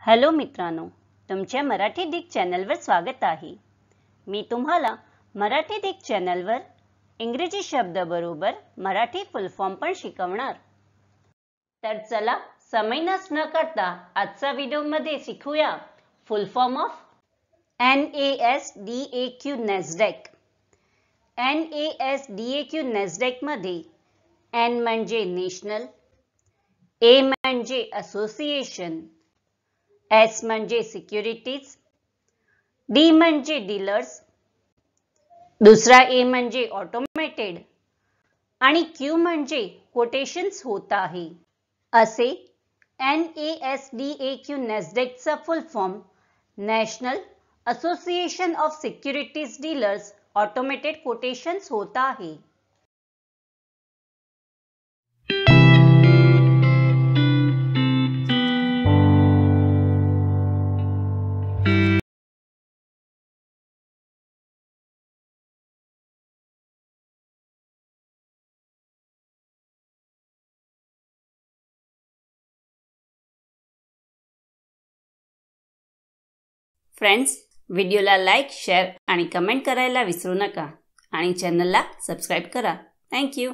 Hello मित्रांनो, तुमच्या Marathi Dick चॅनलवर स्वागत आहे। मी तुम्हाला मराठी डिक चॅनलवर इंग्रजी शब्द बरोबर मराठी फुल फॉर्म पण शिकवणार। तर चला समय नष्ट न करता आजच्या व्हिडिओमध्ये शिकूया full form of NASDAQ NASDAQ. NASDAQ NASDAQ मध्ये N म्हणजे नॅशनल, A म्हणजे असोसिएशन, S म्हणजे सिक्युरिटीज, D म्हणजे डीलर्स, दुसरा A म्हणजे ऑटोमेटेड आणि Q म्हणजे कोटेशन्स होत आहे। असे NASDAQ नॅस्डॅकचा full form national association of securities dealers automated quotations होत आहे। फ्रेंड्स, व्हिडिओला लाईक, शेअर आणि कमेंट करायला विसरू नका आणि चॅनलला सबस्क्राइब करा। Thank you.